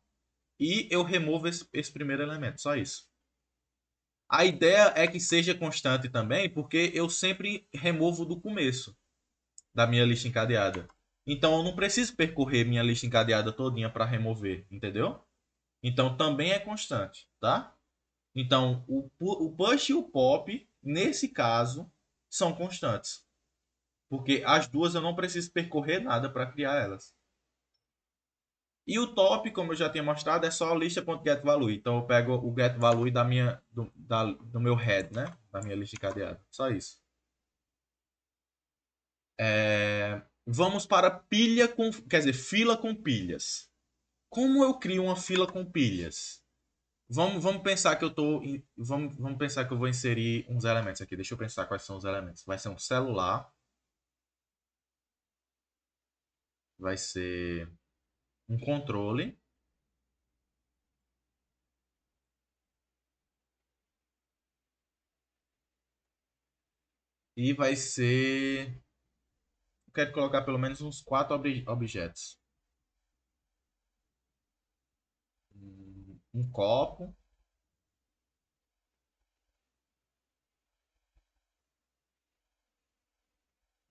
E eu removo esse primeiro elemento. Só isso. A ideia é que seja constante também, porque eu sempre removo do começo da minha lista encadeada. Então eu não preciso percorrer minha lista encadeada todinha para remover, entendeu? Então também é constante, tá? Então o push e o pop, nesse caso, são constantes. Porque as duas eu não preciso percorrer nada para criar elas. E o top, como eu já tinha mostrado, é só a lista.getValue. Então eu pego o getValue do meu head, né? Da minha lista encadeada. Só isso. Vamos para pilha com, quer dizer, fila com pilhas. Como eu crio uma fila com pilhas? Vamos pensar que eu tô, vamos pensar que eu vou inserir uns elementos aqui. Deixa eu pensar quais são os elementos. Vai ser um celular, vai ser um controle e vai ser, eu quero colocar pelo menos uns quatro objetos. Um copo,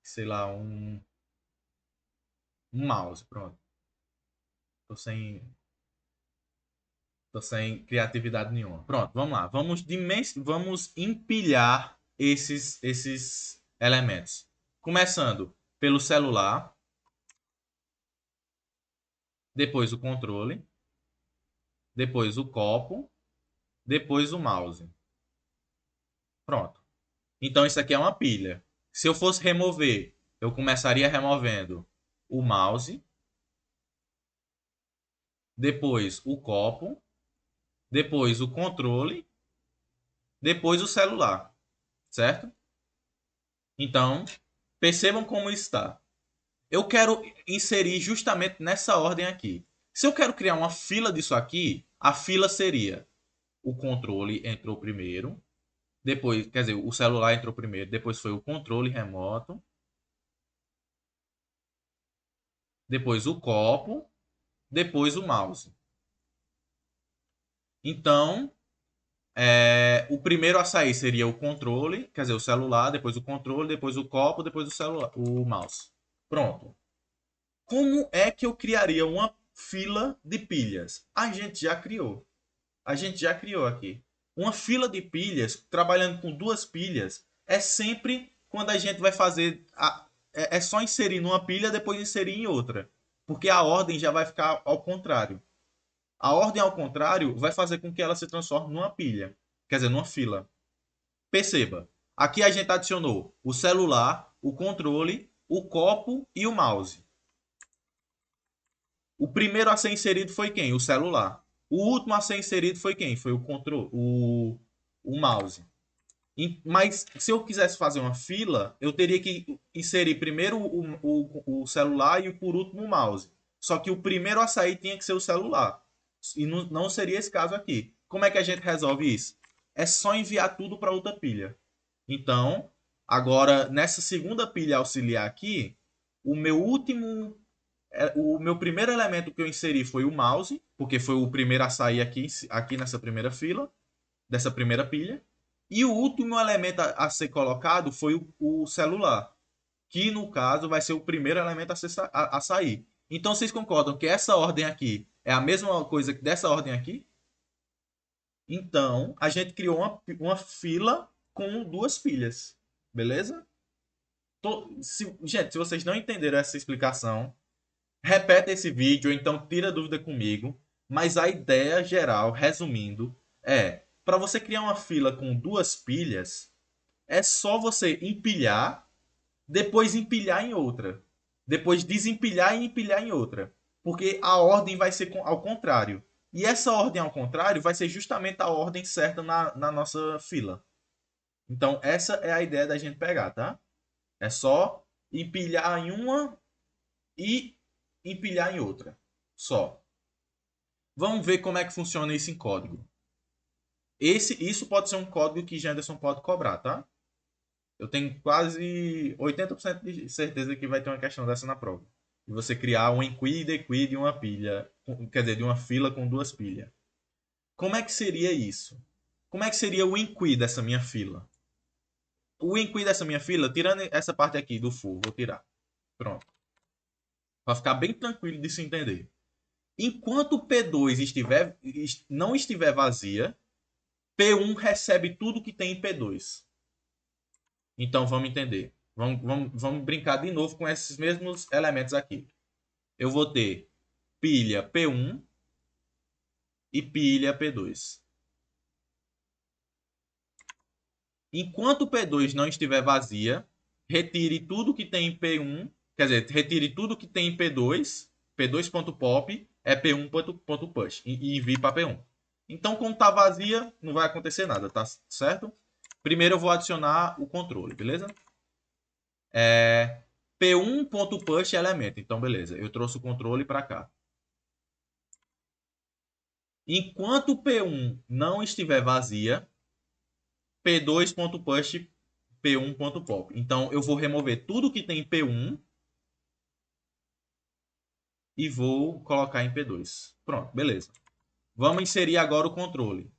sei lá, um mouse, pronto. Tô sem, tô sem criatividade nenhuma. Pronto, vamos lá. Vamos empilhar esses elementos. Começando pelo celular, depois o controle, depois o copo, depois o mouse. Pronto. Então isso aqui é uma pilha. Se eu fosse remover, eu começaria removendo o mouse, depois o copo, depois o controle, depois o celular, certo? Então, percebam como está. Eu quero inserir justamente nessa ordem aqui. Se eu quero criar uma fila disso aqui, a fila seria o controle entrou primeiro, depois, quer dizer, o celular entrou primeiro, depois foi o controle remoto, depois o copo, depois o mouse. Então, o primeiro a sair seria o controle, quer dizer, o celular, depois o controle, depois o copo, depois o celular, o mouse. Pronto. Como é que eu criaria uma fila de pilhas? A gente já criou. A gente já criou aqui. Uma fila de pilhas, trabalhando com duas pilhas, é sempre quando a gente vai fazer. É só inserir numa pilha, depois inserir em outra. Porque a ordem já vai ficar ao contrário. A ordem ao contrário vai fazer com que ela se transforme numa pilha. Quer dizer, numa fila. Perceba. Aqui a gente adicionou o celular, o controle, o copo e o mouse. O primeiro a ser inserido foi quem? O celular. O último a ser inserido foi quem? Foi o controle, o mouse. Mas se eu quisesse fazer uma fila, eu teria que inserir primeiro o celular e por último o mouse. Só que o primeiro a sair tinha que ser o celular. E não seria esse caso aqui. Como é que a gente resolve isso? É só enviar tudo para outra pilha. Então, agora nessa segunda pilha auxiliar aqui, o meu último o meu primeiro elemento que eu inseri foi o mouse, porque foi o primeiro a sair aqui nessa primeira fila, dessa primeira pilha. E o último elemento a ser colocado foi o celular, que no caso vai ser o primeiro elemento a sair. Então vocês concordam que essa ordem aqui é a mesma coisa que dessa ordem aqui? Então a gente criou uma fila com duas pilhas, beleza? Gente, se vocês não entenderam essa explicação, repete esse vídeo, ou então tira dúvida comigo. Mas a ideia geral, resumindo, é para você criar uma fila com duas pilhas, é só você empilhar, depois empilhar em outra, depois desempilhar e empilhar em outra, porque a ordem vai ser ao contrário. E essa ordem ao contrário vai ser justamente a ordem certa na nossa fila. Então, essa é a ideia da gente pegar, tá? É só empilhar em uma e empilhar em outra. Só. Vamos ver como é que funciona isso em código. Isso pode ser um código que Janderson pode cobrar, tá? Eu tenho quase 80% de certeza que vai ter uma questão dessa na prova. E você criar um enquid, equid e uma pilha, quer dizer, de uma fila com duas pilhas. Como é que seria isso? como é que seria o inqui dessa minha fila? O inqui dessa minha fila, tirando essa parte aqui do for, vou tirar. Pronto. Para ficar bem tranquilo de se entender. Enquanto o P2 não estiver vazia, P1 recebe tudo que tem em P2. Então vamos entender. Vamos brincar de novo com esses mesmos elementos aqui. Eu vou ter pilha P1 e pilha P2. Enquanto o P2 não estiver vazia, retire tudo que tem em P1, quer dizer, retire tudo que tem em P2, P2.pop é P1.push e envie para P1. Então, como está vazia, não vai acontecer nada, tá certo? Primeiro eu vou adicionar o controle, beleza? P1.push elemento. Então, beleza, eu trouxe o controle para cá. Enquanto o P1 não estiver vazia, P2.push P1.pop. Então, eu vou remover tudo que tem em P1 e vou colocar em P2. Pronto, beleza. Vamos inserir agora o controle.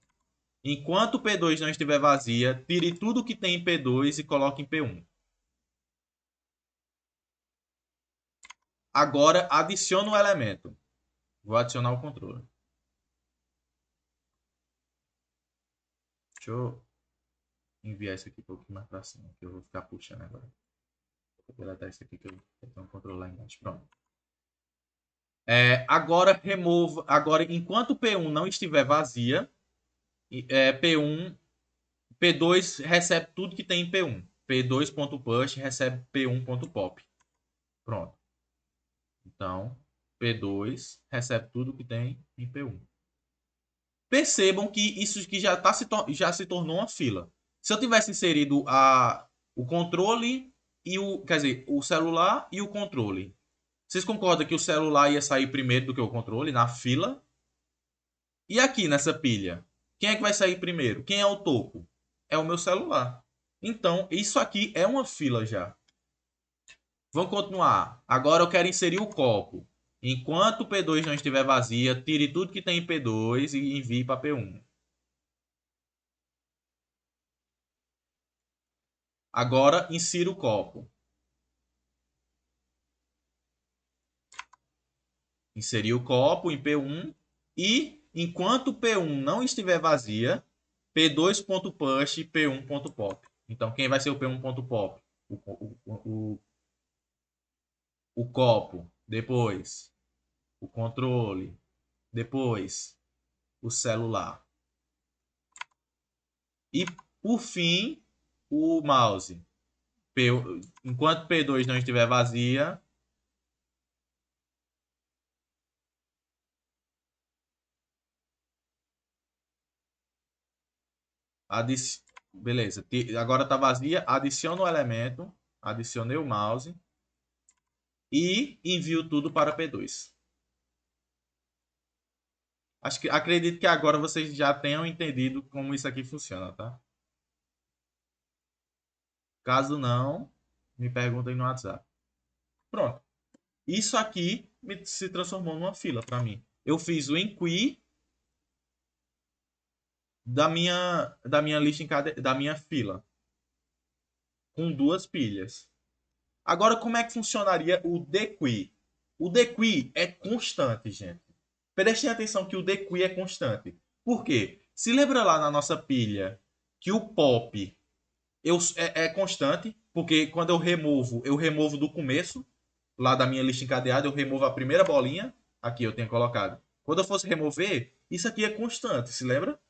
Enquanto o P2 não estiver vazia, tire tudo que tem em P2 e coloque em P1. Agora, adicione o elemento. Vou adicionar o controle. Deixa eu enviar isso aqui um pouquinho mais para cima, que eu vou ficar puxando agora. Vou deletar isso aqui que eu tenho um controle lá embaixo. Pronto. Agora remova. Agora, enquanto P1 não estiver vazia, P1, P2 recebe tudo que tem em P1. P2.push recebe P1.pop. Pronto. Então, P2 recebe tudo que tem em P1. Percebam que isso aqui já se tornou uma fila. Se eu tivesse inserido o controle e quer dizer, o celular e o controle. Vocês concordam que o celular ia sair primeiro do que o controle na fila? E aqui nessa pilha, quem é que vai sair primeiro? Quem é o topo? É o meu celular. Então, isso aqui é uma fila já. Vamos continuar. Agora eu quero inserir o copo. Enquanto o P2 não estiver vazia, tire tudo que tem em P2 e envie para P1. Agora insira o copo. Inserir o copo em P1 e, enquanto o P1 não estiver vazia, P2.push P1.pop. Então, quem vai ser o P1.pop? O copo. Depois, o controle. Depois, o celular. E, por fim, o mouse. Enquanto P2 não estiver vazia, beleza. Agora está vazia. Adiciona o elemento. Adicionei o mouse. E envio tudo para P2. Acredito que agora vocês já tenham entendido como isso aqui funciona, tá? Caso não, me perguntem no WhatsApp. Pronto. Isso aqui se transformou numa fila para mim. Eu fiz o enqui da minha lista da minha fila com duas pilhas. Agora, como é que funcionaria o dequi? O dequi é constante, gente. Prestem atenção que o dequi é constante. Por quê? Se lembra lá na nossa pilha que o pop é constante, porque quando eu removo do começo, lá da minha lista encadeada, eu removo a primeira bolinha, aqui eu tenho colocado. Quando eu fosse remover, isso aqui é constante, se lembra?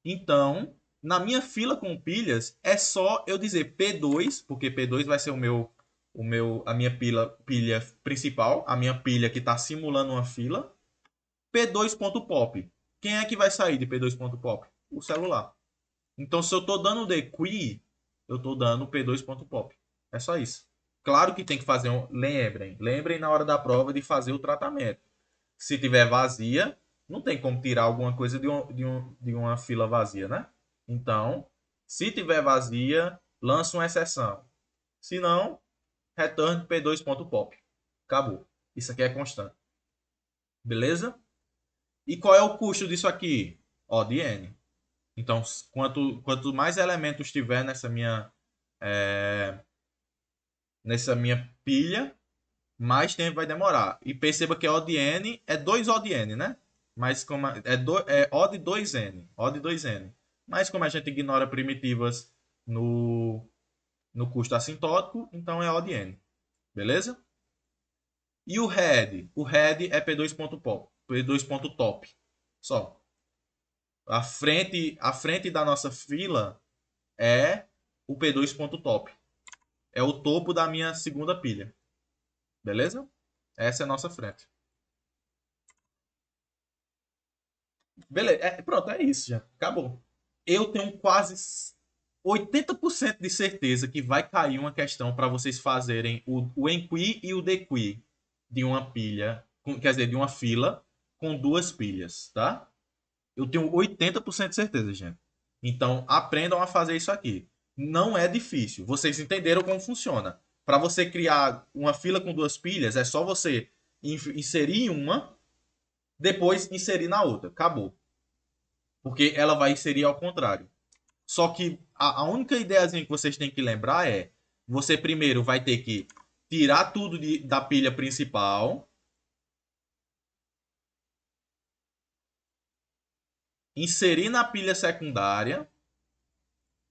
Então, na minha fila com pilhas, é só eu dizer P2, porque P2 vai ser a minha pilha principal, a minha pilha que está simulando uma fila. P2.pop. Quem é que vai sair de P2.pop? O celular. Então, se eu estou dando dequi, eu estou dando P2.pop. É só isso. Claro que tem que fazer lembrem na hora da prova de fazer o tratamento. Se tiver vazia, não tem como tirar alguma coisa de uma fila vazia, né? Então, se tiver vazia, lança uma exceção. Se não, return P2.pop. Acabou. Isso aqui é constante. Beleza? E qual é o custo disso aqui? O de N. Então, quanto mais elementos tiver nessa minha pilha, mais tempo vai demorar. E perceba que O de n é 2 O de n, né? Mas como é O de 2n, O de 2n. Mas como a gente ignora primitivas no custo assintótico, então é O de n. Beleza? E o head? O head é P2.top. Só. A frente da nossa fila é o P2.top. É o topo da minha segunda pilha. Beleza? Essa é a nossa frente. Beleza. Pronto, é isso já. Acabou. Eu tenho quase 80% de certeza que vai cair uma questão para vocês fazerem o enqui e o dequi de uma pilha, quer dizer, de uma fila com duas pilhas, tá? Eu tenho 80% de certeza, gente. Então, aprendam a fazer isso aqui. Não é difícil. Vocês entenderam como funciona. Para você criar uma fila com duas pilhas, é só você inserir em uma, depois inserir na outra. Acabou. Porque ela vai inserir ao contrário. Só que a única ideiazinha que vocês têm que lembrar é: você primeiro vai ter que tirar tudo da pilha principal, inserir na pilha secundária,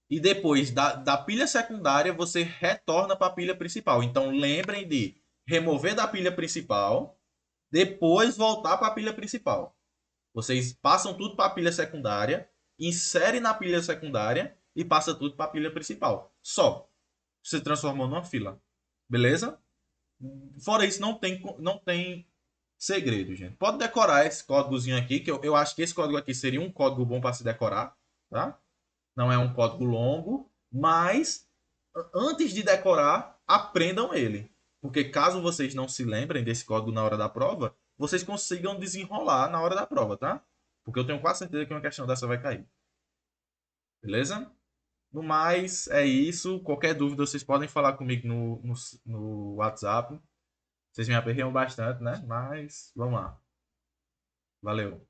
e depois da pilha secundária você retorna para a pilha principal. Então lembrem de remover da pilha principal, depois voltar para a pilha principal. Vocês passam tudo para a pilha secundária, inserem na pilha secundária e passa tudo para a pilha principal. Só. Se transformou numa fila. Beleza? Fora isso, não tem segredo, gente. Pode decorar esse códigozinho aqui, que eu acho que esse código aqui seria um código bom para se decorar, tá? Não é um código longo, mas antes de decorar, aprendam ele. Porque caso vocês não se lembrem desse código na hora da prova, vocês consigam desenrolar na hora da prova, tá? Porque eu tenho quase certeza que uma questão dessa vai cair. Beleza? No mais, é isso. Qualquer dúvida, vocês podem falar comigo no WhatsApp. Vocês me aperreiam bastante, né? Mas vamos lá. Valeu.